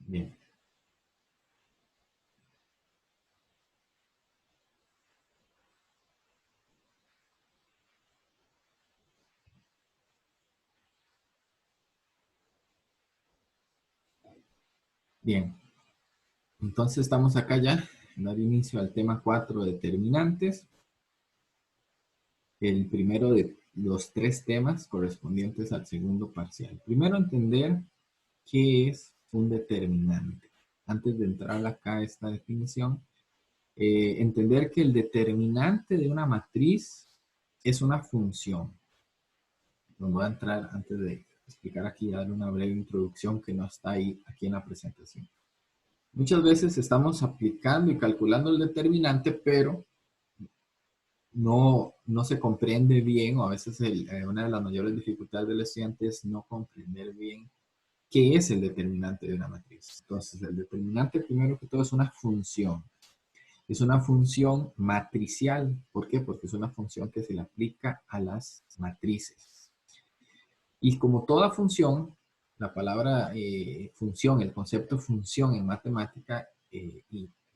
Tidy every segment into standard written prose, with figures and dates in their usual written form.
Bien, bien. Entonces estamos acá ya, dar inicio al tema 4, determinantes. El primero de los 3 temas correspondientes al segundo parcial. Primero, entender qué es un determinante. Antes de entrar acá a esta definición, entender que el determinante de una matriz es una función. Nos voy a entrar antes de explicar aquí, dar una breve introducción que no está ahí aquí en la presentación. Muchas veces estamos aplicando y calculando el determinante, pero no se comprende bien, o a veces una de las mayores dificultades del estudiante es no comprender bien qué es el determinante de una matriz. Entonces, el determinante, primero que todo, es una función. Es una función matricial. ¿Por qué? Porque es una función que se le aplica a las matrices. Y como toda función, la palabra función, el concepto función en matemática,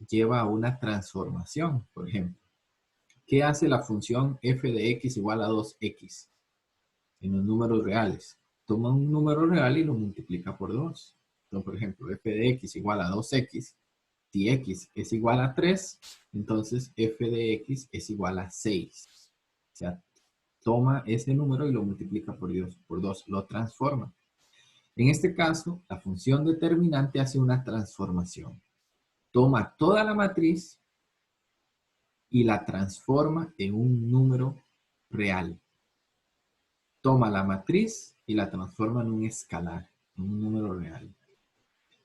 lleva a una transformación. Por ejemplo, ¿qué hace la función f de x igual a 2x en los números reales? Toma un número real y lo multiplica por 2. Entonces, por ejemplo, f de x igual a 2x. Si x es igual a 3, entonces f de x es igual a 6. O sea, toma ese número y lo multiplica por 2, lo transforma. En este caso, la función determinante hace una transformación. Toma toda la matriz y la transforma en un número real. Toma la matriz y la transforma en un escalar, en un número real.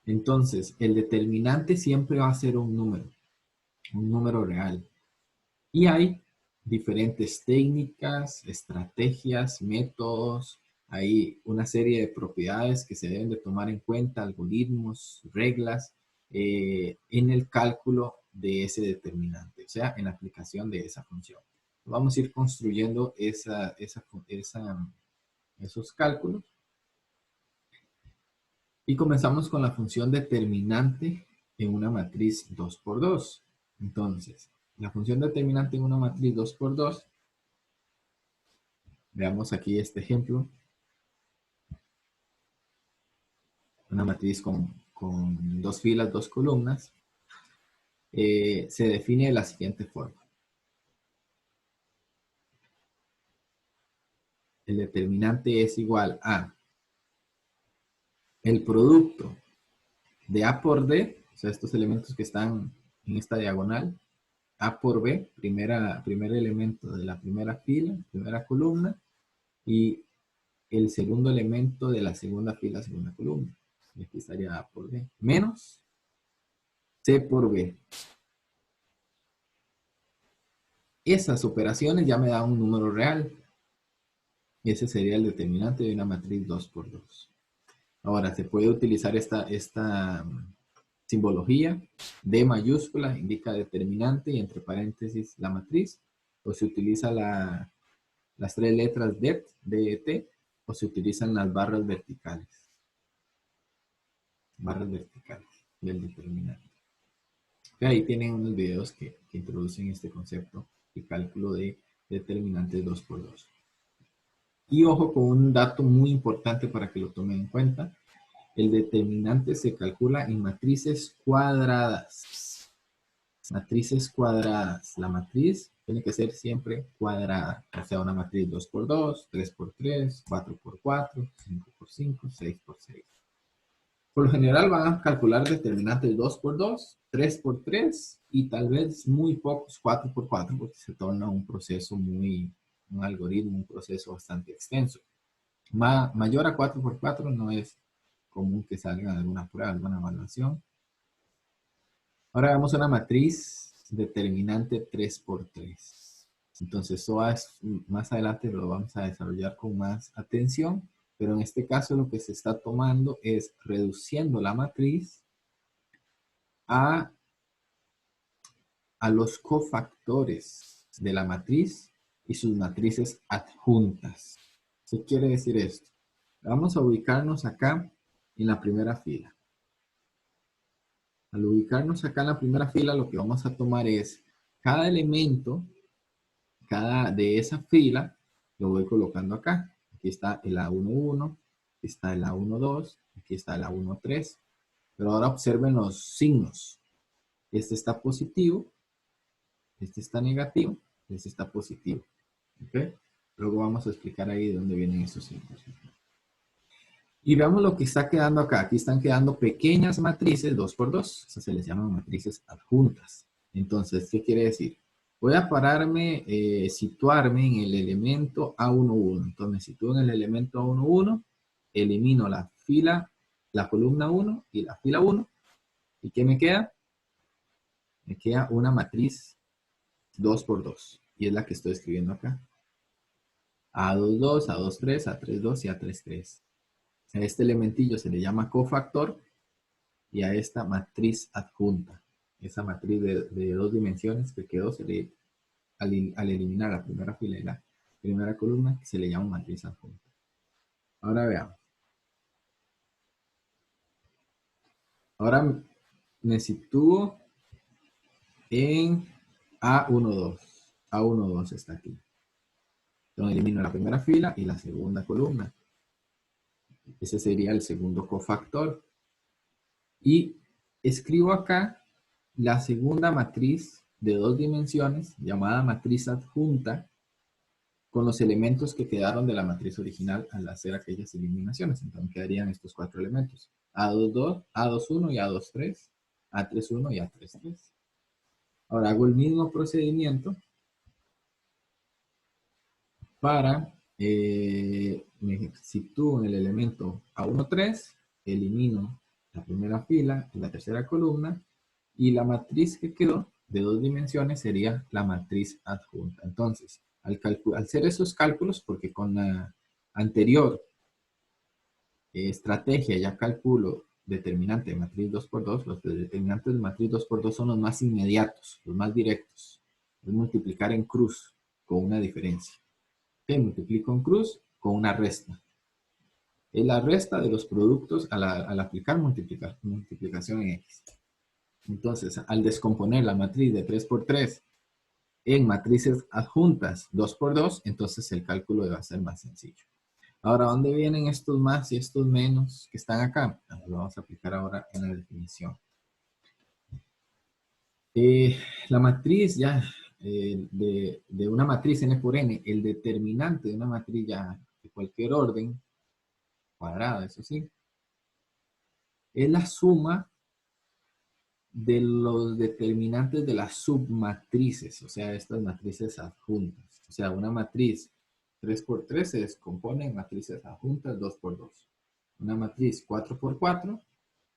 Entonces, el determinante siempre va a ser un número real. Y hay diferentes técnicas, estrategias, métodos, hay una serie de propiedades que se deben de tomar en cuenta, algoritmos, reglas, en el cálculo de ese determinante, o sea, en la aplicación de esa función. Vamos a ir construyendo esos cálculos y comenzamos con la función determinante en una matriz 2×2. Entonces, la función determinante en una matriz 2×2, veamos aquí este ejemplo, una matriz con 2 filas, 2 columnas, se define de la siguiente forma. El determinante es igual a el producto de A por D, o sea, estos elementos que están en esta diagonal, A por B, primer elemento de la primera fila, primera columna, y el segundo elemento de la segunda fila, segunda columna. Y aquí estaría A por B, menos C por B. Esas operaciones ya me dan un número real. Ese sería el determinante de una matriz 2×2. Ahora, se puede utilizar esta simbología. D mayúscula indica determinante y entre paréntesis la matriz. O se utiliza las 3 letras DET, DET, o se utilizan las barras verticales. Barras verticales del determinante. Ahí tienen unos videos que introducen este concepto y cálculo de determinantes 2×2. Y ojo con un dato muy importante para que lo tomen en cuenta. El determinante se calcula en matrices cuadradas. Matrices cuadradas. La matriz tiene que ser siempre cuadrada. O sea, una matriz 2×2, 3×3, 4×4, 5×5, 6×6. Por lo general van a calcular determinantes 2×2, 3×3 y tal vez muy pocos 4×4 porque se torna un proceso un algoritmo, un proceso bastante extenso. Mayor a 4×4 no es común que salga de alguna prueba, alguna evaluación. Ahora vemos una matriz determinante 3×3. Entonces, eso más adelante lo vamos a desarrollar con más atención, pero en este caso lo que se está tomando es reduciendo la matriz a a los cofactores de la matriz y sus matrices adjuntas. ¿Qué quiere decir esto? Vamos a ubicarnos acá en la primera fila. Al ubicarnos acá en la primera fila, lo que vamos a tomar es cada elemento, cada de esa fila, lo voy colocando acá. Aquí está el A11, aquí está el A12, aquí está el A13. Pero ahora observen los signos. Este está positivo, este está negativo, este está positivo. ¿Okay? Luego vamos a explicar ahí de dónde vienen esos signos. Y veamos lo que está quedando acá. Aquí están quedando pequeñas matrices 2 por 2. Esas se les llaman matrices adjuntas. Entonces, ¿qué quiere decir? Voy a pararme, situarme en el elemento A11. Entonces, me sitúo en el elemento A11, elimino la fila, la columna 1 y la fila 1. ¿Y qué me queda? Me queda una matriz 2 por 2. Y es la que estoy escribiendo acá. A22, A23, A32 y A33. A este elementillo se le llama cofactor y a esta matriz adjunta. Esa matriz de 2 dimensiones que quedó al eliminar la primera fila y la primera columna, se le llama matriz adjunta. Ahora veamos. Ahora me sitúo en A12. A12 está aquí. Entonces elimino la primera fila y la segunda columna. Ese sería el segundo cofactor. Y escribo acá la segunda matriz de 2 dimensiones, llamada matriz adjunta, con los elementos que quedaron de la matriz original al hacer aquellas eliminaciones. Entonces quedarían estos 4 elementos. A22, A21 y A23, A31 y A33. Ahora hago el mismo procedimiento para, me sitúo en el elemento A13, elimino la primera fila y la tercera columna, y la matriz que quedó de 2 dimensiones sería la matriz adjunta. Entonces, al hacer esos cálculos, porque con la anterior estrategia ya calculo determinante de matriz 2 por 2, los determinantes de matriz 2 por 2 son los más inmediatos, los más directos. Es multiplicar en cruz con una diferencia. Okay, multiplico en cruz con una resta. Es la resta de los productos al aplicar multiplicación en X. Entonces, al descomponer la matriz de 3 por 3 en matrices adjuntas 2 por 2, entonces el cálculo va a ser más sencillo. Ahora, ¿dónde vienen estos más y estos menos que están acá? Lo vamos a aplicar ahora en la definición. La matriz ya, de una matriz n por n, el determinante de una matriz ya de cualquier orden, cuadrada, eso sí, es la suma de los determinantes de las submatrices, o sea, estas matrices adjuntas. O sea, una matriz 3 por 3 se descompone en matrices adjuntas 2 por 2. Una matriz 4 por 4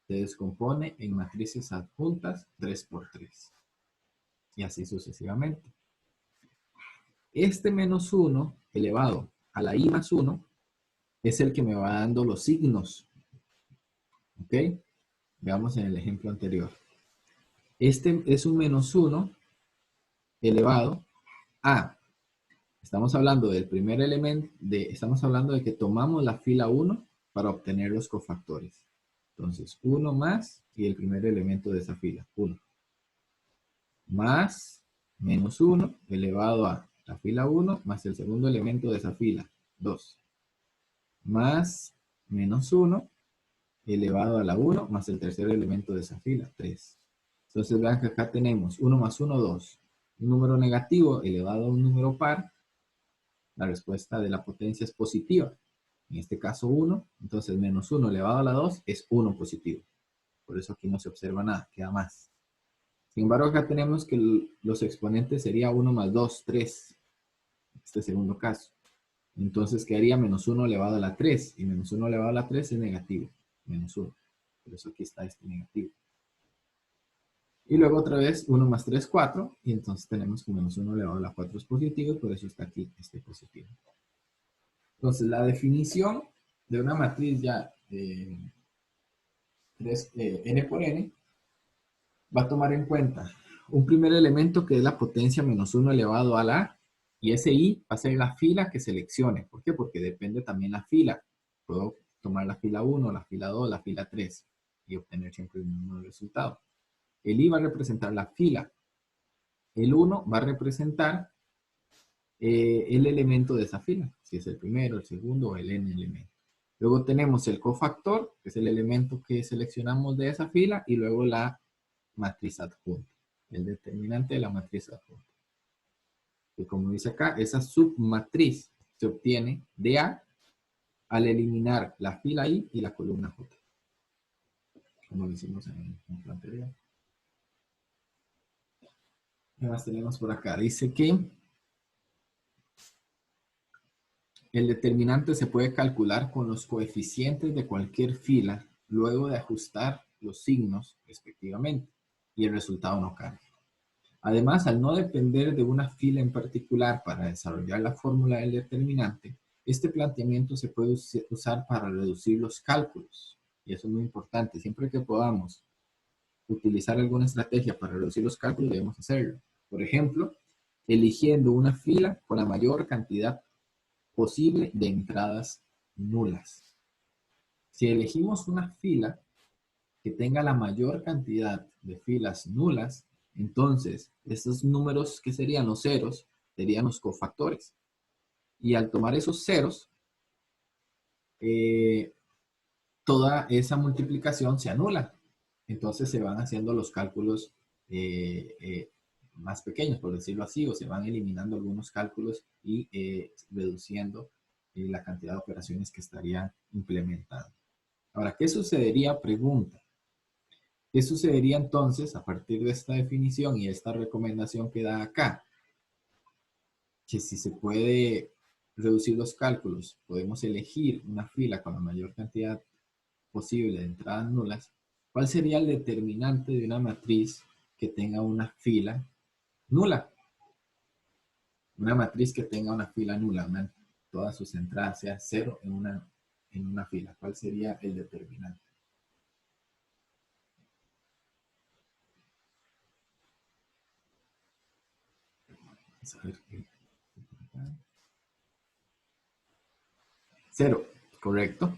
se descompone en matrices adjuntas 3 por 3. Y así sucesivamente. Este menos 1 elevado a la i más 1 es el que me va dando los signos. ¿Ok? Veamos en el ejemplo anterior. Este es un menos 1 elevado a, estamos hablando del primer elemento, estamos hablando de que tomamos la fila 1 para obtener los cofactores. Entonces, 1 más y el primer elemento de esa fila, 1. Más menos 1 elevado a la fila 1 más el segundo elemento de esa fila, 2. Más menos 1 elevado a la 1 más el tercer elemento de esa fila, 3. Entonces vean que acá tenemos 1 más 1, 2. Un número negativo elevado a un número par, la respuesta de la potencia es positiva. En este caso 1, entonces menos 1 elevado a la 2 es 1 positivo. Por eso aquí no se observa nada, queda más. Sin embargo, acá tenemos que los exponentes sería 1 más 2, 3. Este segundo caso. Entonces quedaría menos 1 elevado a la 3. Y menos 1 elevado a la 3 es negativo. Menos 1. Por eso aquí está este negativo. Y luego otra vez 1 más 3, 4. Y entonces tenemos que menos 1 elevado a la 4 es positivo. Y por eso está aquí este positivo. Entonces la definición de una matriz ya n por n va a tomar en cuenta un primer elemento que es la potencia menos 1 elevado a la A, y ese I va a ser la fila que seleccione. ¿Por qué? Porque depende también la fila. Puedo tomar la fila 1, la fila 2, la fila 3 y obtener siempre el mismo resultado. El I va a representar la fila. El 1 va a representar el elemento de esa fila, si es el primero, el segundo o el n elemento. Luego tenemos el cofactor, que es el elemento que seleccionamos de esa fila, y luego la matriz adjunta, el determinante de la matriz adjunta. Y como dice acá, esa submatriz se obtiene de A al eliminar la fila I y la columna J, como lo hicimos en el ejemplo anterior. ¿Qué más tenemos por acá? Dice que el determinante se puede calcular con los coeficientes de cualquier fila luego de ajustar los signos respectivamente y el resultado no cambia. Además, al no depender de una fila en particular para desarrollar la fórmula del determinante, este planteamiento se puede usar para reducir los cálculos. Y eso es muy importante. Siempre que podamos utilizar alguna estrategia para reducir los cálculos, debemos hacerlo. Por ejemplo, eligiendo una fila con la mayor cantidad posible de entradas nulas. Si elegimos una fila que tenga la mayor cantidad de filas nulas, entonces esos números que serían los ceros serían los cofactores. Y al tomar esos ceros, toda esa multiplicación se anula. Entonces se van haciendo los cálculos más pequeños, por decirlo así, o se van eliminando algunos cálculos y reduciendo la cantidad de operaciones que estaría implementando. Ahora, ¿qué sucedería? Pregunta. ¿Qué sucedería entonces a partir de esta definición y esta recomendación que da acá? Que si se puede reducir los cálculos, podemos elegir una fila con la mayor cantidad posible de entradas nulas. ¿Cuál sería el determinante de una matriz que tenga una fila nula? Una matriz que tenga una fila nula, todas sus entradas sean cero en una fila. ¿Cuál sería el determinante? Vamos a ver. Cero, correcto.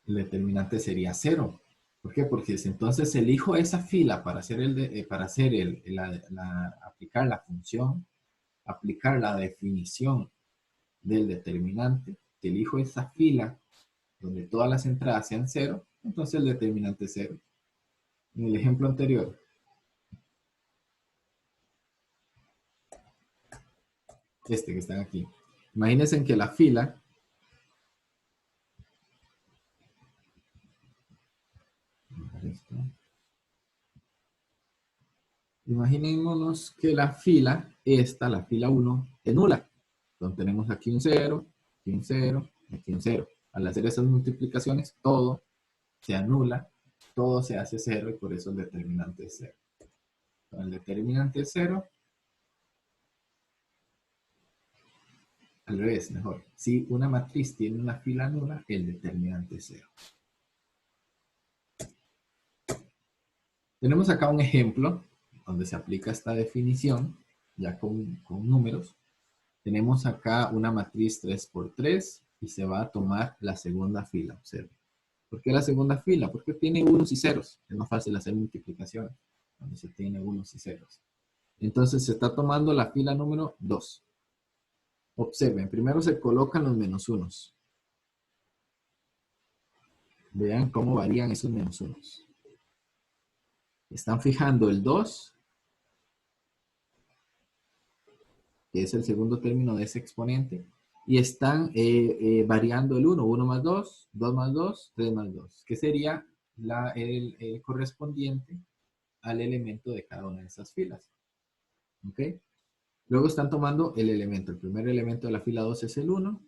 El determinante sería cero. ¿Por qué? Porque si entonces elijo esa fila para hacer, aplicar la función, aplicar la definición del determinante, si elijo esa fila donde todas las entradas sean cero, entonces el determinante es cero. En el ejemplo anterior, este que están aquí, imagínense que la fila imaginémonos que la fila, la fila 1, es nula. Entonces tenemos aquí un 0, aquí un 0, aquí un 0. Al hacer esas multiplicaciones, todo se anula, todo se hace 0 y por eso el determinante es 0. El determinante es 0. Al revés, mejor. Si una matriz tiene una fila nula, el determinante es 0. Tenemos acá un ejemplo donde se aplica esta definición, ya con números. Tenemos acá una matriz 3 por 3 y se va a tomar la segunda fila. Observen. ¿Por qué la segunda fila? Porque tiene unos y ceros. Es más fácil hacer multiplicaciones cuando se tiene unos y ceros. Entonces se está tomando la fila número 2. Observen, primero se colocan los menos unos. Vean cómo varían esos menos unos. Están fijando el 2, que es el segundo término de ese exponente, y están variando el 1, 1 más 2, 2 más 2, 3 más 2, que sería el correspondiente al elemento de cada una de esas filas. ¿Ok? Luego están tomando el elemento. El primer elemento de la fila 2 es el 1,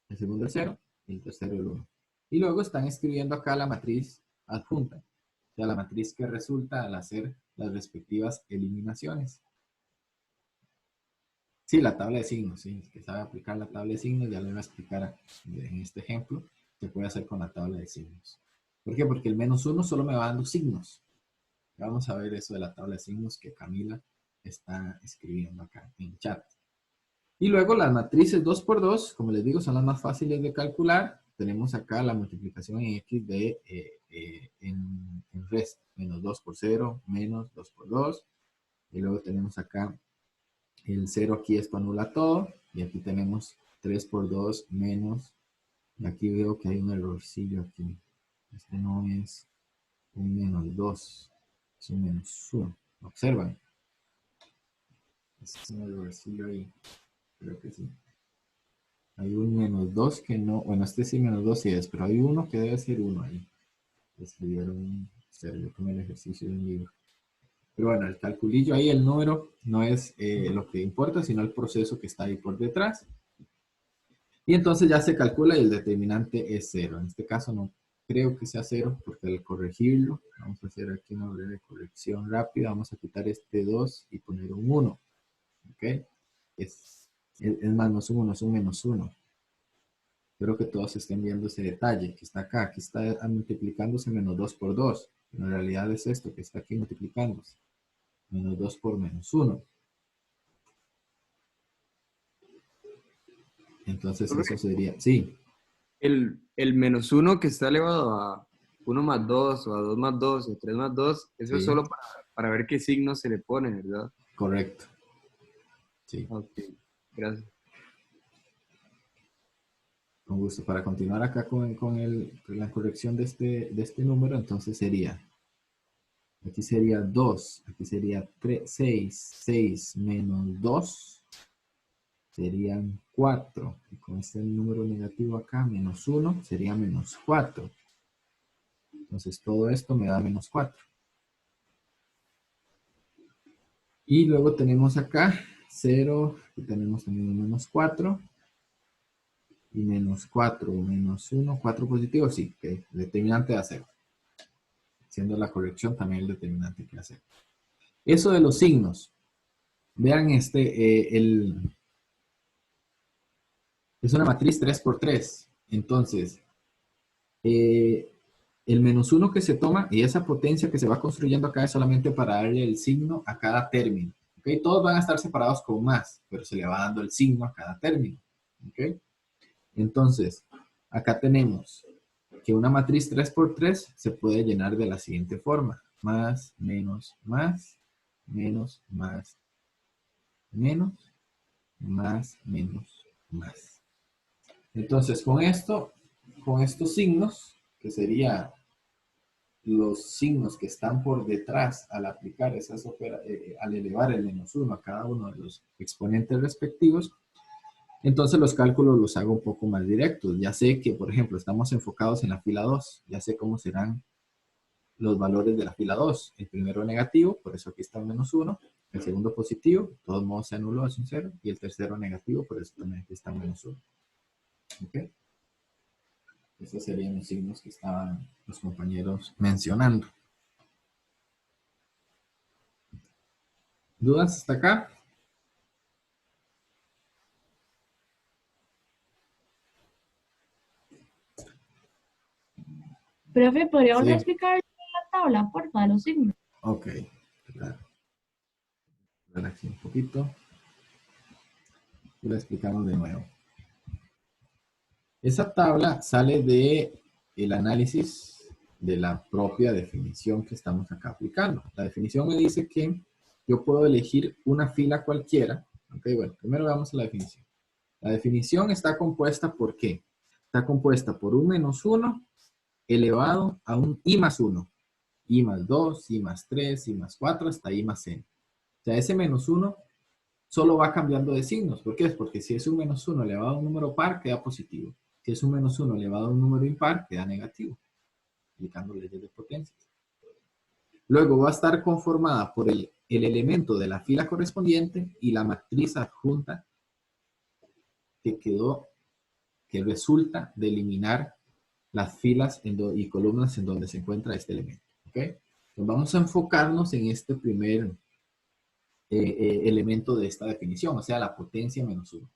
el segundo el 0, y el tercero el 1. Y luego están escribiendo acá la matriz adjunta, o sea, la matriz que resulta al hacer las respectivas eliminaciones. Sí, la tabla de signos, sí, que sabe aplicar la tabla de signos, ya le voy a explicar en este ejemplo, se puede hacer con la tabla de signos. ¿Por qué? Porque el menos 1 solo me va dando signos. Vamos a ver eso de la tabla de signos que Camila está escribiendo acá en chat. Y luego las matrices 2 por 2, como les digo, son las más fáciles de calcular. Tenemos acá la multiplicación en X en rest, menos 2 por 0, menos 2 por 2. Y luego tenemos acá el 0 aquí esto anula todo. Y aquí tenemos 3 por 2 menos. Y aquí veo que hay un errorcillo aquí. Este no es un menos 2, es un menos 1. ¿Observan? Es un errorcillo ahí. Creo que sí. Hay un menos 2 que no, bueno, este sí menos 2 sí es, pero hay uno que debe ser 1 ahí. Escribieron un 0, yo tomé el ejercicio de un libro. Pero bueno, el calculillo ahí, el número, no es lo que importa, sino el proceso que está ahí por detrás. Y entonces ya se calcula y el determinante es 0. En este caso no creo que sea 0, porque al corregirlo, vamos a hacer aquí una breve corrección rápida, vamos a quitar este 2 y poner un 1. ¿Ok? Es más, no es un 1, es un menos 1. Espero que todos estén viendo ese detalle que está acá. Aquí está multiplicándose menos 2 por 2. Pero en realidad es esto que está aquí multiplicándose. Menos 2 por menos 1. Entonces eso sería, sí, El menos uno que está elevado a uno más 2 o a 2 más 2 o 3 más 2, eso es sí, solo para ver qué signo se le pone, ¿verdad? correcto. Sí, Ok, gracias. con gusto. Para continuar acá con la corrección de este número, entonces sería, aquí sería 2, aquí sería 3, 6, 6 menos 2 serían 4. Y con este número negativo acá, menos 1, sería menos 4. Entonces todo esto me da menos 4. Y luego tenemos acá 0, aquí tenemos también un menos 4. Y menos 4, menos 1, 4 positivo, sí, que el determinante da 0. Siendo la corrección también el determinante que da 0. Eso de los signos. Vean es una matriz 3 por 3. Entonces, eh, el menos 1 que se toma y esa potencia que se va construyendo acá es solamente para darle el signo a cada término. ¿Okay? Todos van a estar separados con más, pero se le va dando el signo a cada término. ¿Okay? Entonces, acá tenemos que una matriz 3 por 3 se puede llenar de la siguiente forma. Más, menos, más, menos, más, menos, más, menos, más. Entonces, con estos signos, que serían los signos que están por detrás al aplicar al elevar el menos 1 a cada uno de los exponentes respectivos, entonces los cálculos los hago un poco más directos. Ya sé que, por ejemplo, estamos enfocados en la fila 2. Ya sé cómo serán los valores de la fila 2. El primero negativo, por eso aquí está un menos 1. El segundo positivo, de todos modos se anuló, es un 0. Y el tercero negativo, por eso también aquí está un menos 1. ¿Ok? Estos serían los signos que estaban los compañeros mencionando. ¿Dudas hasta acá? Profe, ¿podría volver a Sí. explicar la tabla, porfa, de los signos? Ok. Claro. Ver aquí un poquito. Y lo explicamos de nuevo. Esa tabla sale de el análisis de la propia definición que estamos acá aplicando. La definición me dice que yo puedo elegir una fila cualquiera. Ok, bueno, primero veamos la definición. La definición está compuesta por ¿qué? Está compuesta por un menos 1 elevado a un i más 1. I más 2, i más 3, i más 4, hasta i más n. O sea, ese menos 1 solo va cambiando de signos. ¿Por qué? Porque si es un menos 1 elevado a un número par, queda positivo. Si es un menos 1 elevado a un número impar, queda negativo, aplicando leyes de potencias. Luego va a estar conformada por el elemento de la fila correspondiente y la matriz adjunta que resulta de eliminar las filas y columnas en donde se encuentra este elemento. ¿Okay? Entonces vamos a enfocarnos en este primer elemento de esta definición, o sea, la potencia menos 1.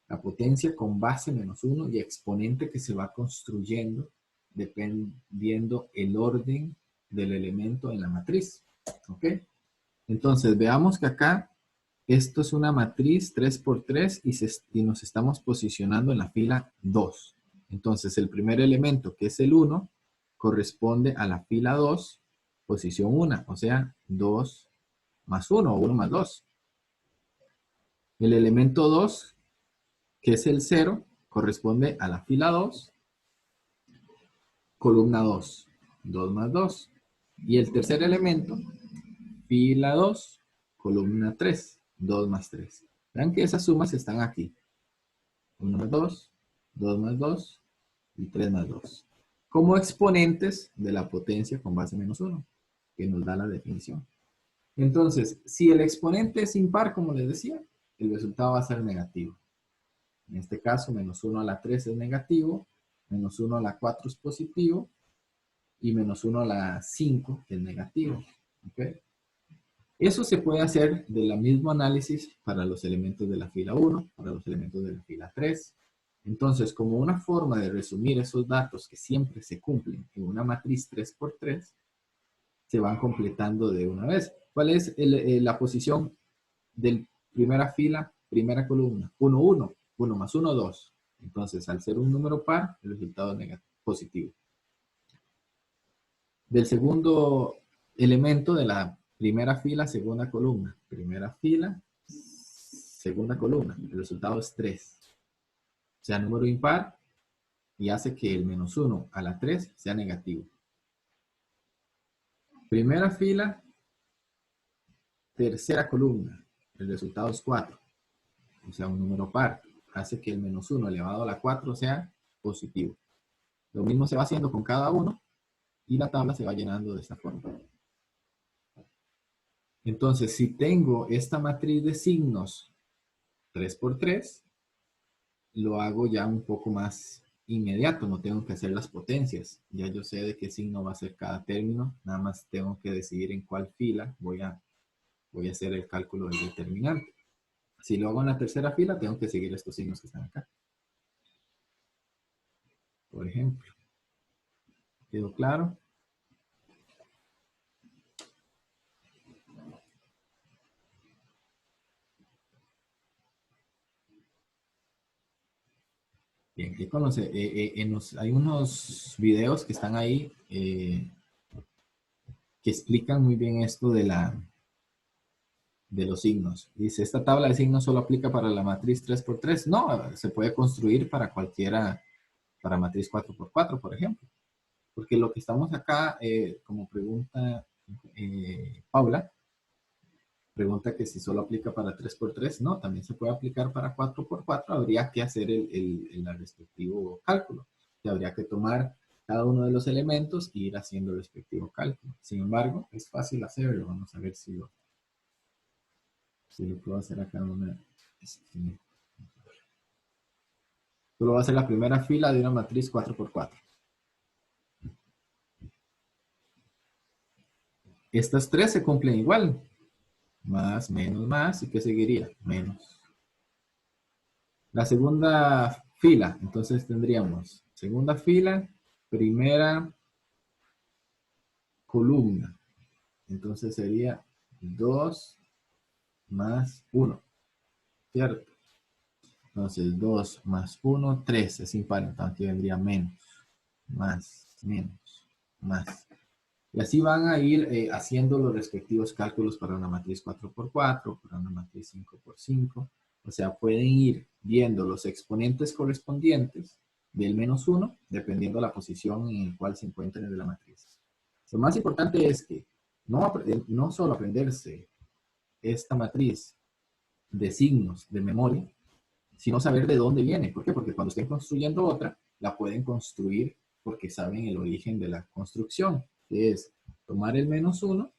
La potencia con base menos 1 y exponente que se va construyendo dependiendo el orden del elemento en la matriz. ¿Ok? Entonces, veamos que acá esto es una matriz 3x3 y nos estamos posicionando en la fila 2. Entonces, el primer elemento, que es el 1, corresponde a la fila 2, posición 1, o sea, 2 más 1 o 1 más 2. El elemento 2, que es el 0, corresponde a la fila 2, columna 2, 2 más 2. Y el tercer elemento, fila 2, columna 3, 2 más 3. Vean que esas sumas están aquí. 1 más 2, 2 más 2 y 3 más 2. Como exponentes de la potencia con base menos 1, que nos da la definición. Entonces, si el exponente es impar, como les decía, el resultado va a ser negativo. En este caso, menos 1 a la 3 es negativo, menos 1 a la 4 es positivo, y menos 1 a la 5 es negativo. ¿Okay? Eso se puede hacer del mismo análisis para los elementos de la fila 1, para los elementos de la fila 3. Entonces, como una forma de resumir esos datos que siempre se cumplen en una matriz 3x3, se van completando de una vez. ¿Cuál es la posición de primera fila, primera columna? 1, 1. 1 más 1, 2. Entonces, al ser un número par, el resultado es negativo, positivo. Del segundo elemento de la primera fila, segunda columna. Primera fila, segunda columna. El resultado es 3. O sea, número impar y hace que el menos 1 a la 3 sea negativo. Primera fila, tercera columna. El resultado es 4. O sea, un número par. Hace que el menos 1 elevado a la 4 sea positivo. Lo mismo se va haciendo con cada uno y la tabla se va llenando de esta forma. Entonces, si tengo esta matriz de signos 3x3, lo hago ya un poco más inmediato, no tengo que hacer las potencias. Ya yo sé de qué signo va a ser cada término, nada más tengo que decidir en cuál fila voy a hacer el cálculo del determinante. Si lo hago en la tercera fila, tengo que seguir estos signos que están acá. Por ejemplo, ¿quedó claro? Bien, ¿qué conoce? Hay unos videos que están ahí que explican muy bien esto de los signos. Dice, esta tabla de signos solo aplica para la matriz 3x3. No, se puede construir para cualquiera, para matriz 4x4, por ejemplo. Porque lo que estamos acá, como pregunta Paula, pregunta que si solo aplica para 3x3. No, también se puede aplicar para 4x4. Habría que hacer el respectivo cálculo. Y habría que tomar cada uno de los elementos e ir haciendo el respectivo cálculo. Sin embargo, es fácil hacerlo. Vamos a ver si lo puedo hacer acá en una... Solo va a ser la primera fila de una matriz 4x4. Estas tres se cumplen igual. Más, menos, más. ¿Y qué seguiría? Menos. La segunda fila. Entonces tendríamos segunda fila, primera columna. Entonces sería 2 más 1. ¿Cierto? Entonces 2 más 1, 3. Es impar. Entonces aquí vendría menos. Más, menos, más. Y así van a ir haciendo los respectivos cálculos para una matriz 4x4, para una matriz 5x5. O sea, pueden ir viendo los exponentes correspondientes del menos 1, dependiendo de la posición en la cual se encuentren de la matriz. Lo más importante es que no solo aprenderse esta matriz de signos de memoria, sino saber de dónde viene. ¿Por qué? Porque cuando estén construyendo otra, la pueden construir porque saben el origen de la construcción, que es tomar el menos 1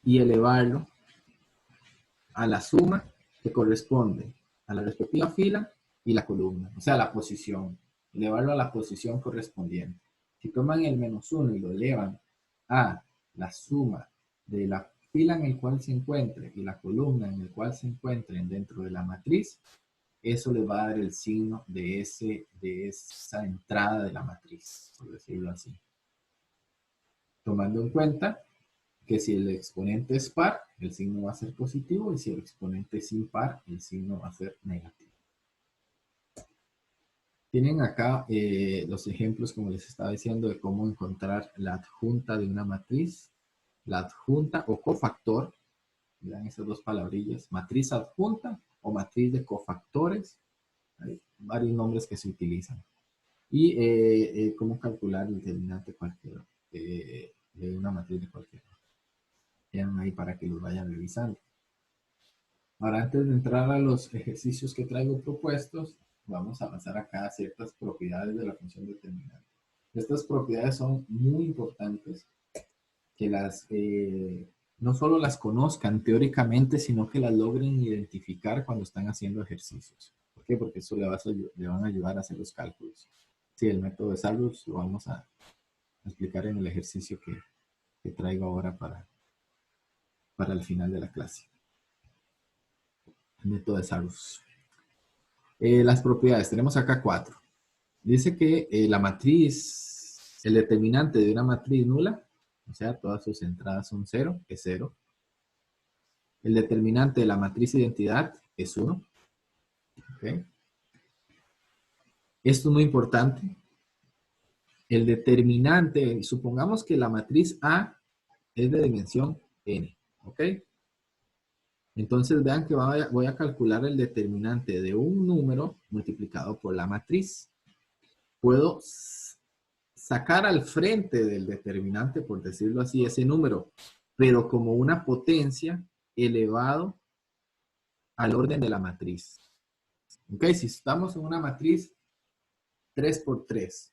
y elevarlo a la suma que corresponde a la respectiva fila y la columna, o sea, la posición. Elevarlo a la posición correspondiente. Si toman el menos 1 y lo elevan a la suma de la fila en el cual se encuentre y la columna en el cual se encuentren dentro de la matriz, eso les va a dar el signo de esa entrada de la matriz, por decirlo así. tomando en cuenta que si el exponente es par, el signo va a ser positivo, y si el exponente es impar, el signo va a ser negativo. Tienen acá los ejemplos, como les estaba diciendo, de cómo encontrar la adjunta de una matriz. La adjunta o cofactor, vean esas dos palabrillas, matriz adjunta o matriz de cofactores. Hay varios nombres que se utilizan. Y cómo calcular el determinante cualquiera de una matriz de cualquiera. Quedan ahí para que los vayan revisando. Ahora, antes de entrar a los ejercicios que traigo propuestos, vamos a avanzar acá a ciertas propiedades de la función determinante. Estas propiedades son muy importantes, que no solo las conozcan teóricamente, sino que las logren identificar cuando están haciendo ejercicios. ¿Por qué? Porque eso le van a ayudar a hacer los cálculos. Sí, el método de Sarrus lo vamos a explicar en el ejercicio que traigo ahora para el final de la clase. El método de Sarrus. Las propiedades, tenemos acá 4. Dice que la matriz, el determinante de una matriz nula, o sea, todas sus entradas son 0, es 0. El determinante de la matriz identidad es 1. ¿Okay? Esto es muy importante. El determinante, supongamos que la matriz A es de dimensión n. ¿Ok? Entonces vean que voy a calcular el determinante de un número multiplicado por la matriz. Puedo sacar al frente del determinante, por decirlo así, ese número, pero como una potencia elevado al orden de la matriz. ¿Ok? Si estamos en una matriz 3 por 3.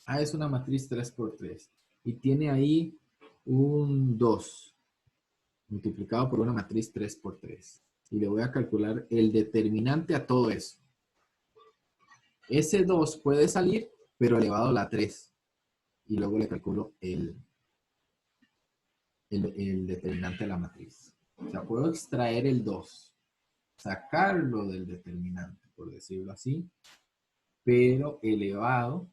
A es una matriz 3 por 3. Y tiene ahí un 2 multiplicado por una matriz 3 por 3. Y le voy a calcular el determinante a todo eso. Ese 2 puede salir, pero elevado a la 3. Y luego le calculo el determinante de la matriz. O sea, puedo extraer el 2, sacarlo del determinante, por decirlo así, pero elevado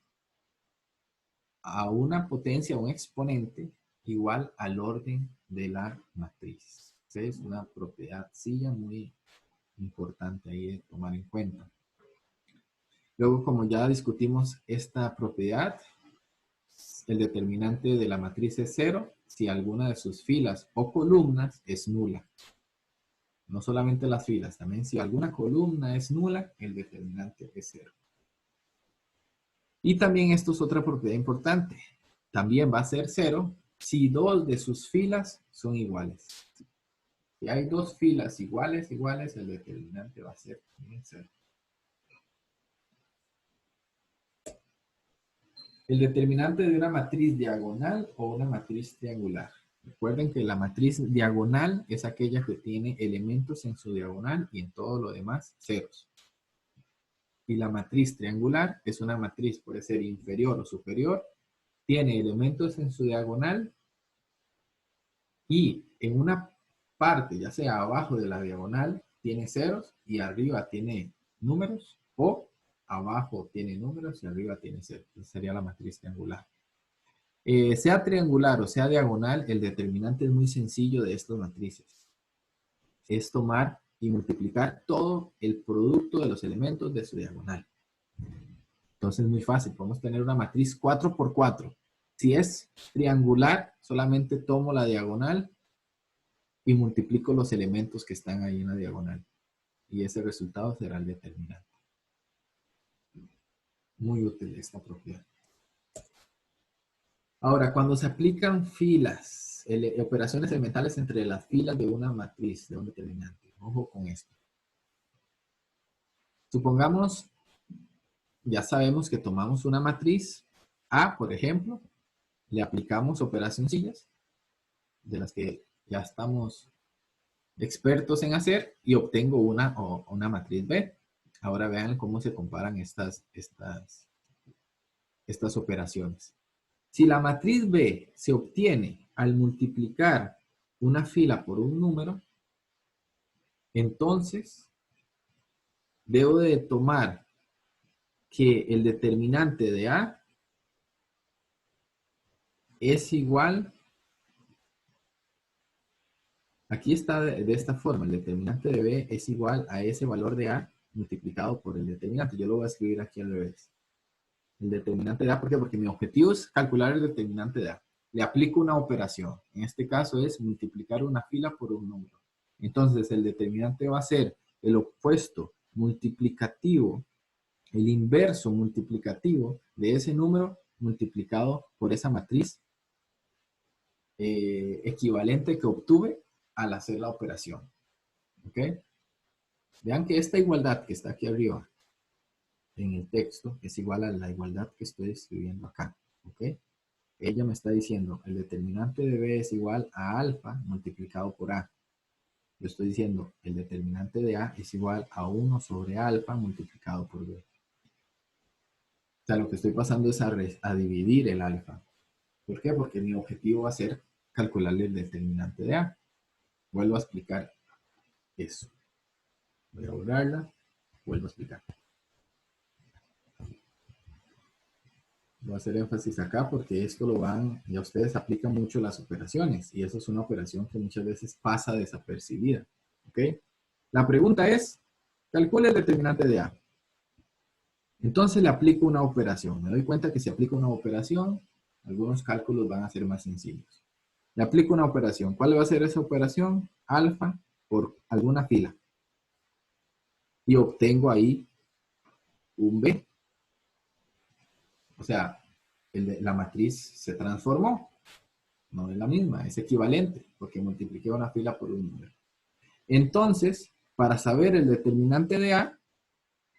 a una potencia, un exponente, igual al orden de la matriz. Esa es una propiedad silla muy importante ahí de tomar en cuenta. Luego, como ya discutimos esta propiedad, el determinante de la matriz es 0 si alguna de sus filas o columnas es nula. No solamente las filas, también si alguna columna es nula, el determinante es 0. Y también esto es otra propiedad importante. También va a ser 0 si dos de sus filas son iguales. Si hay dos filas iguales, el determinante va a ser 0. El determinante de una matriz diagonal o una matriz triangular. Recuerden que la matriz diagonal es aquella que tiene elementos en su diagonal y en todo lo demás ceros. Y la matriz triangular es una matriz, puede ser inferior o superior, tiene elementos en su diagonal y en una parte, ya sea abajo de la diagonal, tiene ceros y arriba tiene números, o abajo tiene números y arriba tiene ceros. Esa sería la matriz triangular. Sea triangular o sea diagonal, el determinante es muy sencillo de estas matrices. Es tomar y multiplicar todo el producto de los elementos de su diagonal. Entonces es muy fácil. Podemos tener una matriz 4 por 4. Si es triangular, solamente tomo la diagonal y multiplico los elementos que están ahí en la diagonal. Y ese resultado será el determinante. Muy útil esta propiedad. Ahora, cuando se aplican filas, operaciones elementales entre las filas de una matriz, de un determinante. Ojo con esto. Supongamos, ya sabemos que tomamos una matriz A, por ejemplo, le aplicamos operaciones de las que ya estamos expertos en hacer y obtengo una matriz B. Ahora vean cómo se comparan estas operaciones. Si la matriz B se obtiene al multiplicar una fila por un número, entonces debo de tomar que el determinante de A es igual, aquí está de esta forma, el determinante de B es igual a ese valor de A multiplicado por el determinante. Yo lo voy a escribir aquí al revés. El determinante de A, ¿por qué? Porque mi objetivo es calcular el determinante de A. Le aplico una operación. En este caso es multiplicar una fila por un número. Entonces, el determinante va a ser el opuesto multiplicativo, el inverso multiplicativo de ese número multiplicado por esa matriz equivalente que obtuve al hacer la operación. ¿Ok? Vean que esta igualdad que está aquí arriba en el texto es igual a la igualdad que estoy escribiendo acá. ¿Ok? Ella me está diciendo el determinante de B es igual a alfa multiplicado por A. Yo estoy diciendo el determinante de A es igual a 1 sobre alfa multiplicado por B. O sea, lo que estoy pasando es a dividir el alfa. ¿Por qué? Porque mi objetivo va a ser calcularle el determinante de A. Vuelvo a explicar eso. Voy a borrarla. Vuelvo a explicar. Voy a hacer énfasis acá porque esto lo van, ya ustedes aplican mucho las operaciones y eso es una operación que muchas veces pasa desapercibida. ¿Ok? La pregunta es, calcule el determinante de A. Entonces le aplico una operación. Me doy cuenta que si aplico una operación, algunos cálculos van a ser más sencillos. Le aplico una operación. ¿Cuál va a ser esa operación? Alfa por alguna fila. Y obtengo ahí un B. O sea, la matriz se transformó. No es la misma, es equivalente, porque multipliqué una fila por un número. Entonces, para saber el determinante de A,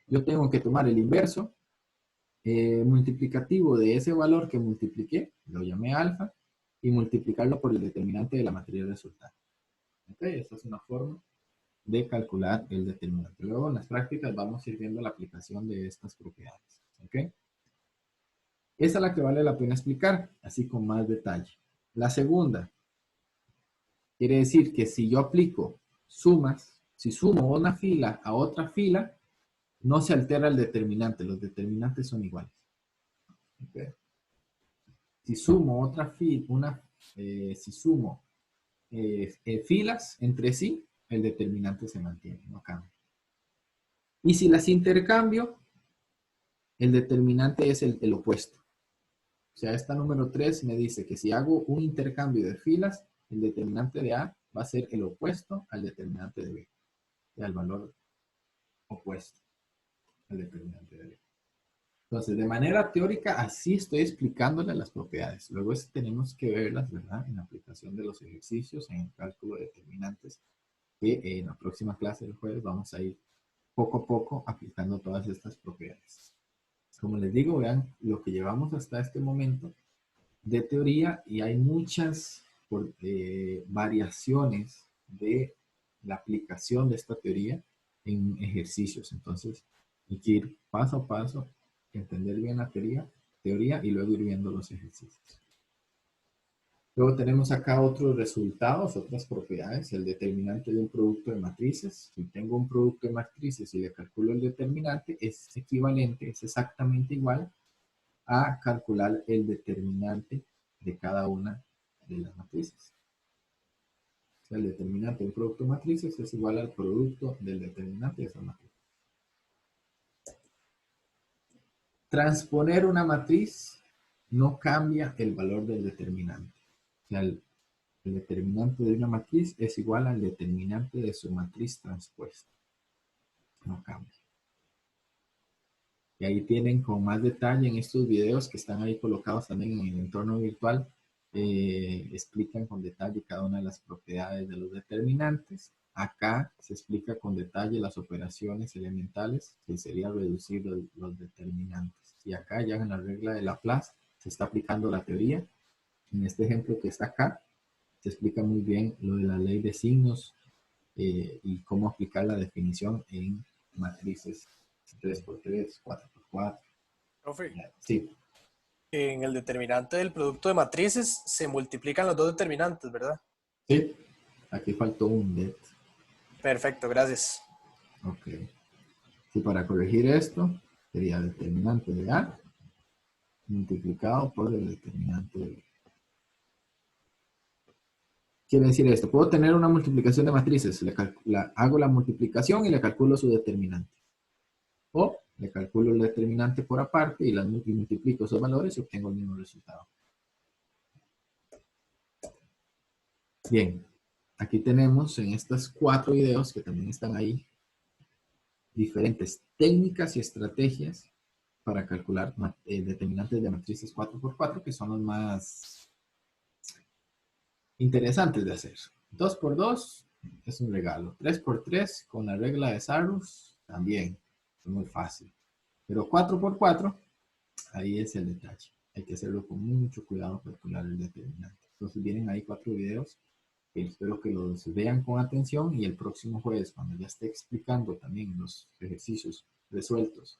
yo tengo que tomar el inverso multiplicativo de ese valor que multipliqué, lo llamé alfa, y multiplicarlo por el determinante de la matriz resultante. ¿Ok? Esta es una forma de calcular el determinante. Luego en las prácticas vamos a ir viendo la aplicación de estas propiedades. ¿Ok? Esa es la que vale la pena explicar, así con más detalle. La segunda, quiere decir que si yo aplico sumas, si sumo una fila a otra fila, no se altera el determinante, los determinantes son iguales. ¿Okay? Si sumo otra fila, si sumo filas entre sí, el determinante se mantiene, no cambia. Y si las intercambio, el determinante es el opuesto. O sea, esta número 3 me dice que si hago un intercambio de filas, el determinante de A va a ser el opuesto al determinante de B. O sea, el valor opuesto al determinante de B. Entonces, de manera teórica, así estoy explicándole las propiedades. Luego tenemos que verlas, ¿verdad? En la aplicación de los ejercicios, en el cálculo de determinantes, que en la próxima clase del jueves vamos a ir poco a poco aplicando todas estas propiedades. Como les digo, vean lo que llevamos hasta este momento de teoría y hay muchas variaciones de la aplicación de esta teoría en ejercicios. Entonces, hay que ir paso a paso, entender bien la teoría y luego ir viendo los ejercicios. Luego tenemos acá otros resultados, otras propiedades, el determinante de un producto de matrices. Si tengo un producto de matrices y le calculo el determinante, es equivalente, es exactamente igual a calcular el determinante de cada una de las matrices. O sea, el determinante de un producto de matrices es igual al producto del determinante de esa matriz. Transponer una matriz no cambia el valor del determinante. O sea, el determinante de una matriz es igual al determinante de su matriz transpuesta. No cambia. Y ahí tienen con más detalle en estos videos que están ahí colocados también en el entorno virtual, explican con detalle cada una de las propiedades de los determinantes. Acá se explica con detalle las operaciones elementales, que sería reducir los determinantes. Y acá ya en la regla de Laplace se está aplicando la teoría. En este ejemplo que está acá, se explica muy bien lo de la ley de signos y cómo aplicar la definición en matrices 3×3, 4×4. Profe, Sí, en el determinante del producto de matrices se multiplican los dos determinantes, ¿verdad? sí. Aquí faltó un det. Perfecto, gracias. Ok. Y para corregir esto, sería determinante de A multiplicado por el determinante de B. quiere decir esto? Puedo tener una multiplicación de matrices. Hago la multiplicación y le calculo su determinante. O le calculo el determinante por aparte y multiplico esos valores y obtengo el mismo resultado. Bien, aquí tenemos en estos 4 videos que también están ahí diferentes técnicas y estrategias para calcular determinantes de matrices 4×4 que son los más interesantes de hacer. 2×2 es un regalo. 3×3 con la regla de Sarrus también es muy fácil. Pero 4×4, ahí es el detalle. Hay que hacerlo con mucho cuidado para calcular el determinante. Entonces vienen ahí 4 videos que espero que los vean con atención y el próximo jueves, cuando ya esté explicando también los ejercicios resueltos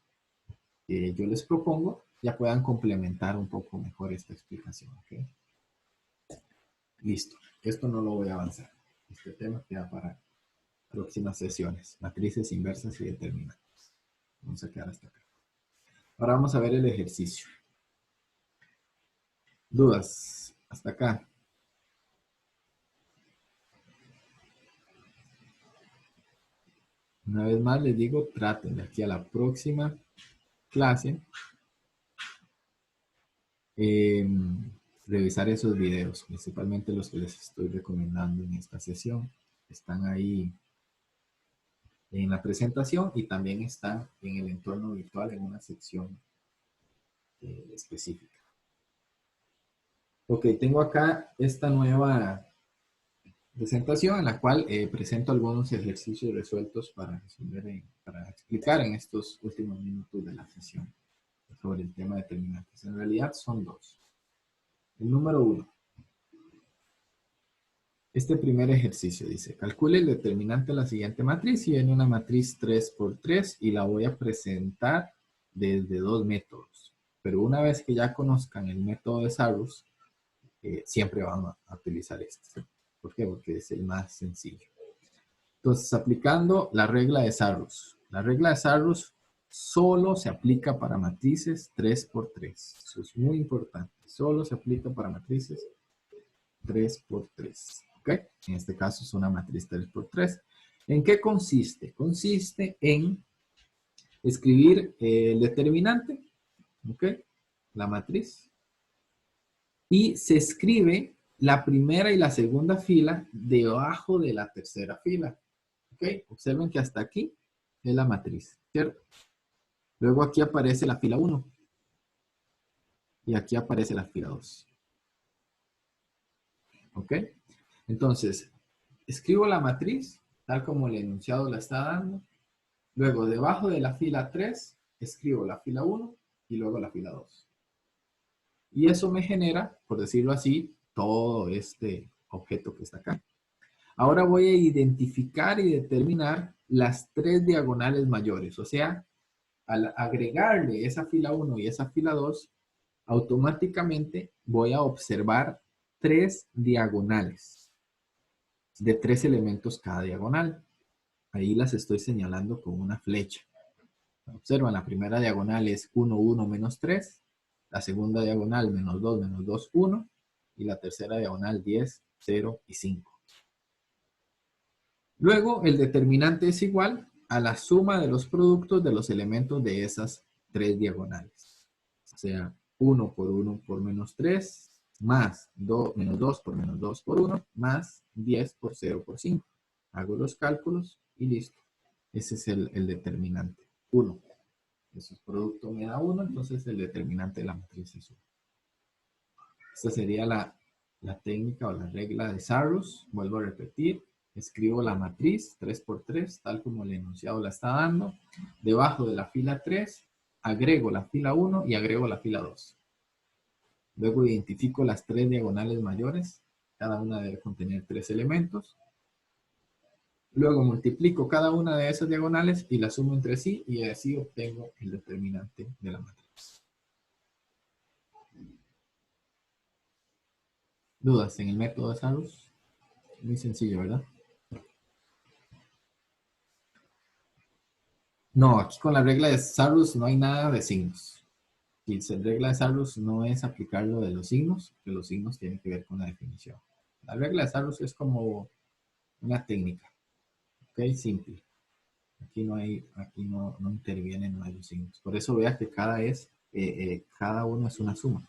que yo les propongo, ya puedan complementar un poco mejor esta explicación. ¿Okay? Listo. Esto no lo voy a avanzar. Este tema queda para próximas sesiones. Matrices inversas y determinantes. Vamos a quedar hasta acá. Ahora vamos a ver el ejercicio. ¿Dudas? Hasta acá. Una vez más les digo, traten de aquí a la próxima clase revisar esos videos, principalmente los que les estoy recomendando en esta sesión. Están ahí en la presentación y también están en el entorno virtual en una sección específica. Ok, tengo acá esta nueva presentación en la cual presento algunos ejercicios resueltos para resolver, para explicar en estos últimos minutos de la sesión sobre el tema de determinantes. En realidad son 2. El número 1. Este primer ejercicio dice, calcule el determinante de la siguiente matriz y viene una matriz 3×3 y la voy a presentar desde 2 métodos. Pero una vez que ya conozcan el método de Sarrus, siempre van a utilizar este. ¿Por qué? Porque es el más sencillo. Entonces, aplicando la regla de Sarrus. La regla de Sarrus solo se aplica para matrices 3×3. Eso es muy importante. Solo se aplica para matrices 3×3. ¿Ok? En este caso es una matriz 3×3. ¿En qué consiste? Consiste en escribir el determinante, ¿ok? La matriz. Y se escribe la primera y la segunda fila debajo de la tercera fila. ¿Ok? Observen que hasta aquí es la matriz, ¿cierto? Luego aquí aparece la fila 1. Y aquí aparece la fila 2. ¿Ok? Entonces, escribo la matriz, tal como el enunciado la está dando. Luego, debajo de la fila 3, escribo la fila 1 y luego la fila 2. Y eso me genera, por decirlo así, todo este objeto que está acá. Ahora voy a identificar y determinar las 3 diagonales mayores. O sea, al agregarle esa fila 1 y esa fila 2, automáticamente voy a observar 3 diagonales de 3 elementos cada diagonal. Ahí las estoy señalando con una flecha. Observan, la primera diagonal es 1, 1, menos 3. La segunda diagonal, menos 2, menos 2, 1. Y la tercera diagonal, 10, 0 y 5. Luego, el determinante es igual a la suma de los productos de los elementos de esas 3 diagonales. O sea, 1 por 1 por menos 3, más menos 2 por menos 2 por 1, más 10 por 0 por 5. Hago los cálculos y listo. Ese es el determinante. 1. Ese producto me da 1, entonces el determinante de la matriz es 1. Esta sería la técnica o la regla de Sarrus. Vuelvo a repetir. Escribo la matriz 3×3, tal como el enunciado la está dando. Debajo de la fila 3, agrego la fila 1 y agrego la fila 2. Luego identifico las 3 diagonales mayores. Cada una debe contener 3 elementos. Luego multiplico cada una de esas diagonales y las sumo entre sí y así obtengo el determinante de la matriz. ¿Dudas en el método de Sarrus? Muy sencillo, ¿verdad? No, aquí con la regla de Sarrus no hay nada de signos. Y la regla de Sarrus no es aplicar lo de los signos, que los signos tienen que ver con la definición. La regla de Sarrus es como una técnica, ¿ok? Simple. Aquí no intervienen los signos. Por eso vea que cada uno es una suma.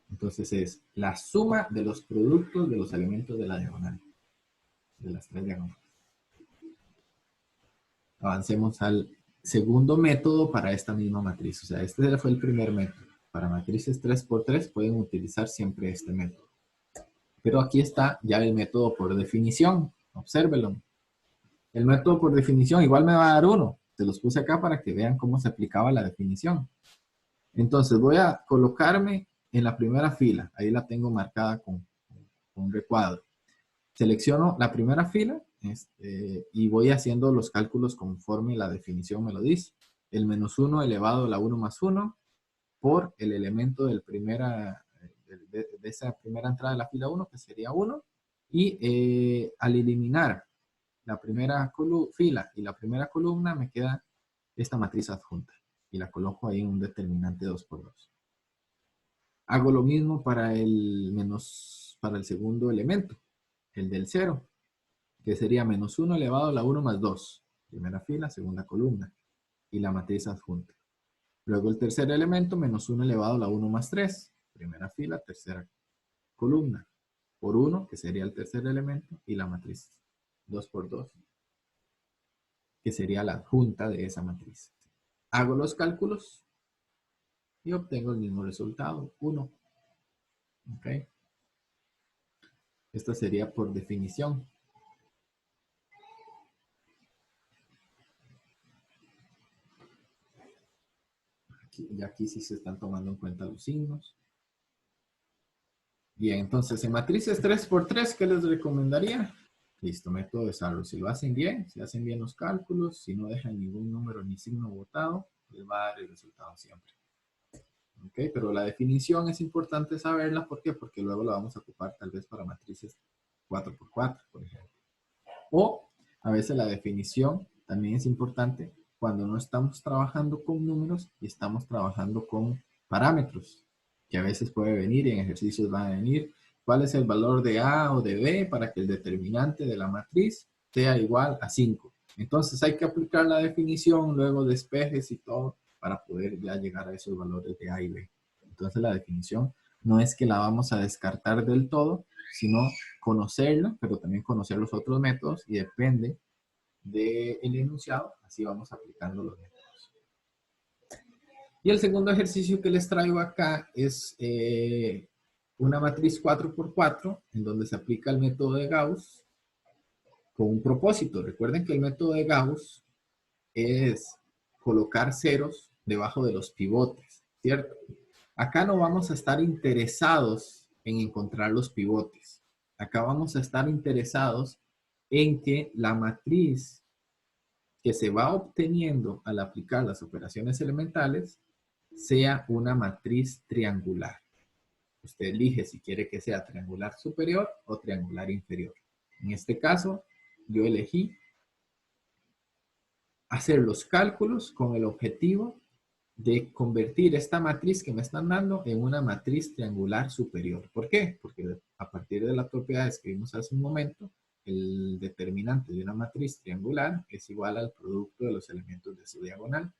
Entonces es la suma de los productos de los elementos de la diagonal, de las tres diagonales. Avancemos al segundo método para esta misma matriz. O sea, este fue el primer método. Para matrices 3×3 pueden utilizar siempre este método. Pero aquí está ya el método por definición. Obsérvelo. El método por definición igual me va a dar 1. Se los puse acá para que vean cómo se aplicaba la definición. Entonces voy a colocarme en la primera fila. Ahí la tengo marcada con un recuadro. Selecciono la primera fila y voy haciendo los cálculos conforme la definición me lo dice. El -1 elevado a la 1 más 1 por el elemento de esa primera entrada de la fila 1, que sería 1. Y al eliminar la primera fila y la primera columna, me queda esta matriz adjunta. Y la coloco ahí en un determinante 2×2. Hago lo mismo para el segundo elemento, el del 0, que sería -1 elevado a la 1 más 2. Primera fila, segunda columna. Y la matriz adjunta. Luego el tercer elemento, -1 elevado a la 1 más 3. Primera fila, tercera columna. Por 1, que sería el tercer elemento. Y la matriz 2×2, que sería la adjunta de esa matriz. Hago los cálculos y obtengo el mismo resultado, 1. ¿Ok? Esto sería por definición. Aquí sí se están tomando en cuenta los signos. Bien, entonces en matrices 3×3, ¿qué les recomendaría? Listo, método de Sarrus. Si lo hacen bien, si hacen bien los cálculos, si no dejan ningún número ni signo botado, les va a dar el resultado siempre. ¿Ok? Pero la definición es importante saberla. ¿Por qué? Porque luego la vamos a ocupar tal vez para matrices 4×4, por ejemplo. O a veces la definición también es importante cuando no estamos trabajando con números y estamos trabajando con parámetros, que a veces puede venir y en ejercicios van a venir. ¿Cuál es el valor de A o de B para que el determinante de la matriz sea igual a 5? Entonces hay que aplicar la definición, luego despejes y todo, para poder ya llegar a esos valores de A y B. Entonces la definición no es que la vamos a descartar del todo, sino conocerla, pero también conocer los otros métodos, y depende del enunciado, así vamos aplicando los métodos. Y el segundo ejercicio que les traigo acá es una matriz 4×4, en donde se aplica el método de Gauss con un propósito. Recuerden que el método de Gauss es colocar ceros debajo de los pivotes, ¿cierto? Acá no vamos a estar interesados en encontrar los pivotes. Acá vamos a estar interesados en que la matriz que se va obteniendo al aplicar las operaciones elementales sea una matriz triangular. Usted elige si quiere que sea triangular superior o triangular inferior. En este caso, yo elegí hacer los cálculos con el objetivo de convertir esta matriz que me están dando en una matriz triangular superior. ¿Por qué? Porque a partir de las propiedades que vimos hace un momento, el determinante de una matriz triangular es igual al producto de los elementos de su diagonal.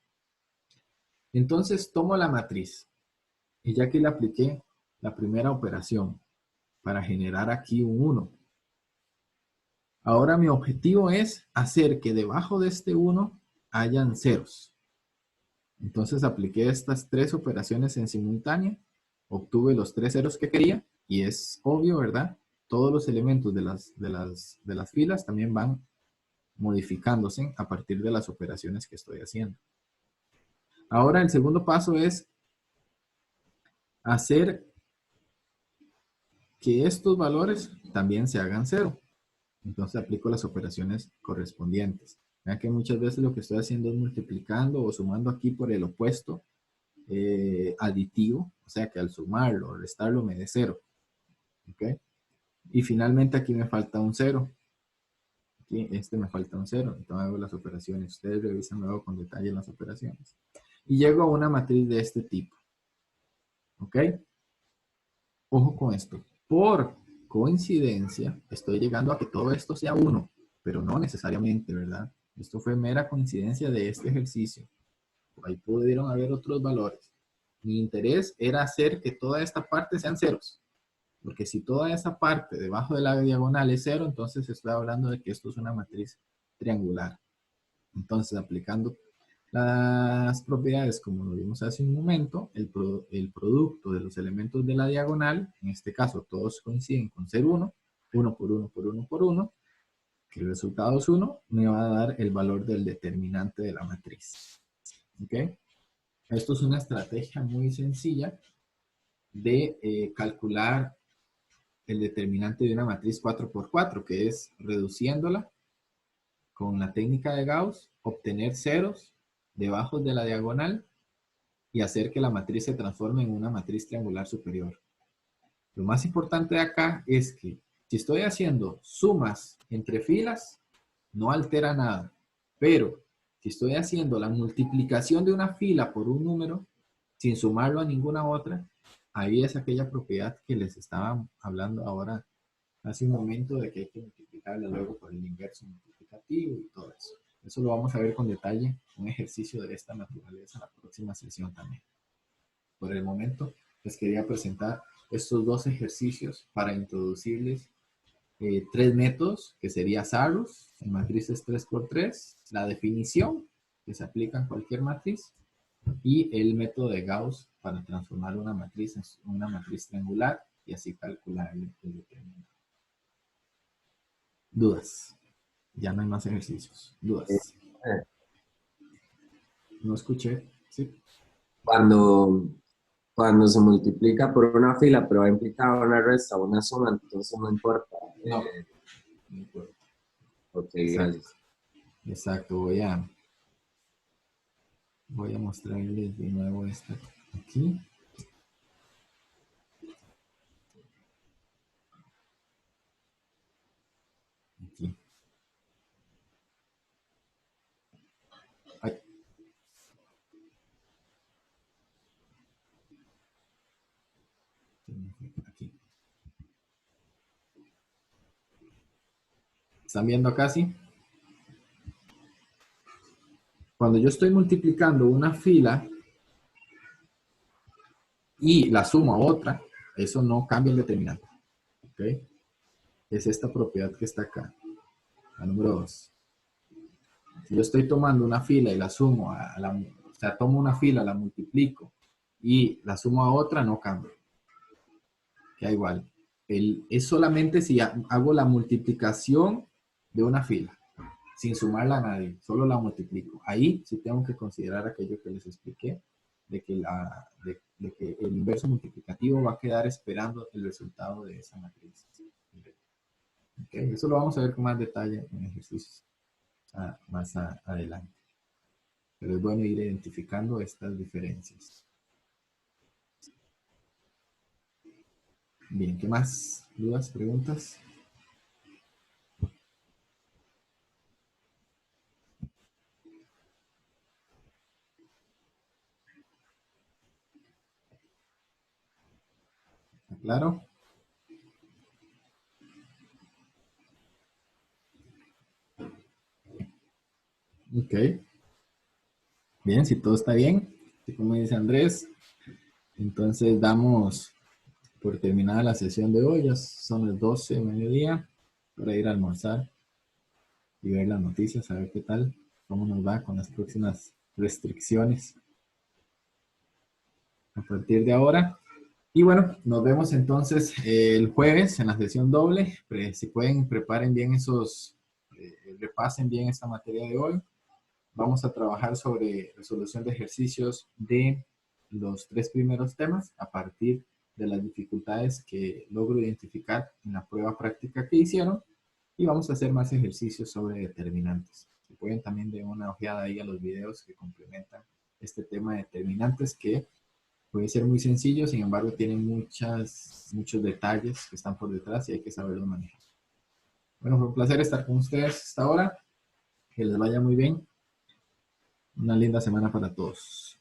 Entonces tomo la matriz y ya que le apliqué la primera operación para generar aquí un 1. Ahora mi objetivo es hacer que debajo de este 1 hayan ceros. Entonces apliqué estas tres operaciones en simultánea, obtuve los 3 ceros que quería, y es obvio, ¿verdad? Todos los elementos de las filas también van modificándose a partir de las operaciones que estoy haciendo. Ahora el segundo paso es hacer que estos valores también se hagan 0. Entonces aplico las operaciones correspondientes. Vean que muchas veces lo que estoy haciendo es multiplicando o sumando aquí por el opuesto aditivo, o sea que al sumarlo o restarlo me dé 0. ¿Ok? Y finalmente aquí me falta un 0. Aquí me falta un 0. Entonces hago las operaciones. Ustedes revisan luego con detalle las operaciones. Y llego a una matriz de este tipo. ¿Ok? Ojo con esto. Por coincidencia, estoy llegando a que todo esto sea 1, pero no necesariamente, ¿verdad? Esto fue mera coincidencia de este ejercicio. Ahí pudieron haber otros valores. Mi interés era hacer que toda esta parte sean ceros. Porque si toda esa parte debajo de la diagonal es 0, entonces estoy hablando de que esto es una matriz triangular. Entonces, aplicando las propiedades como lo vimos hace un momento, el producto de los elementos de la diagonal, en este caso todos coinciden con ser 1, 1 por 1 por 1 por 1, que el resultado es 1, me va a dar el valor del determinante de la matriz. ¿Ok? Esto es una estrategia muy sencilla de calcular el determinante de una matriz 4 por 4, que es reduciéndola con la técnica de Gauss, obtener ceros debajo de la diagonal y hacer que la matriz se transforme en una matriz triangular superior. Lo más importante de acá es que si estoy haciendo sumas entre filas, no altera nada. Pero si estoy haciendo la multiplicación de una fila por un número, sin sumarlo a ninguna otra, ahí es aquella propiedad que les estaba hablando ahora hace un momento de que hay que multiplicarla luego por el inverso multiplicativo y todo eso. Eso lo vamos a ver con detalle, un ejercicio de esta naturaleza en la próxima sesión también. Por el momento, les quería presentar estos dos ejercicios para introducirles 3 métodos, que sería Sarrus, en matrices 3×3, la definición, que se aplica en cualquier matriz, y el método de Gauss para transformar una matriz en una matriz triangular y así calcular el determinante. Dudas. Ya no hay más ejercicios. Dudas. No escuché. Sí. Cuando se multiplica por una fila, pero va implicada una resta o una suma, entonces no importa. No. No importa. Ok, Exacto. gracias. Exacto. Voy a mostrarles de nuevo esta aquí. Aquí. Ay. Aquí. ¿Están viendo acá, sí? Cuando yo estoy multiplicando una fila y la sumo a otra, eso no cambia el determinante. ¿Ok? Es esta propiedad que está acá. La número 2. Si yo estoy tomando una fila y la sumo, o sea, tomo una fila, la multiplico y la sumo a otra, no cambia. Queda igual. Es solamente si hago la multiplicación de una fila, sin sumarla a nadie, solo la multiplico. Ahí sí tengo que considerar aquello que les expliqué, de que el inverso multiplicativo va a quedar esperando el resultado de esa matriz. ¿Okay? Eso lo vamos a ver con más detalle en ejercicios más adelante. Pero es bueno ir identificando estas diferencias. Bien, ¿qué más? ¿Dudas, preguntas? ¿Está claro? Ok. Bien, si todo está bien, así como dice Andrés, entonces damos por terminada la sesión de hoy. Ya son las 12 de mediodía para ir a almorzar y ver las noticias, a ver qué tal, cómo nos va con las próximas restricciones a partir de ahora. Y bueno, nos vemos entonces el jueves en la sesión doble. Si pueden, preparen bien repasen bien esta materia de hoy. Vamos a trabajar sobre resolución de ejercicios de los 3 primeros temas a partir de las dificultades que logro identificar en la prueba práctica que hicieron. Y vamos a hacer más ejercicios sobre determinantes. Si pueden también dar una ojeada ahí a los videos que complementan este tema de determinantes, que puede ser muy sencillo, sin embargo tienen muchos detalles que están por detrás y hay que saberlos manejar. Bueno, fue un placer estar con ustedes hasta ahora. Que les vaya muy bien. Una linda semana para todos.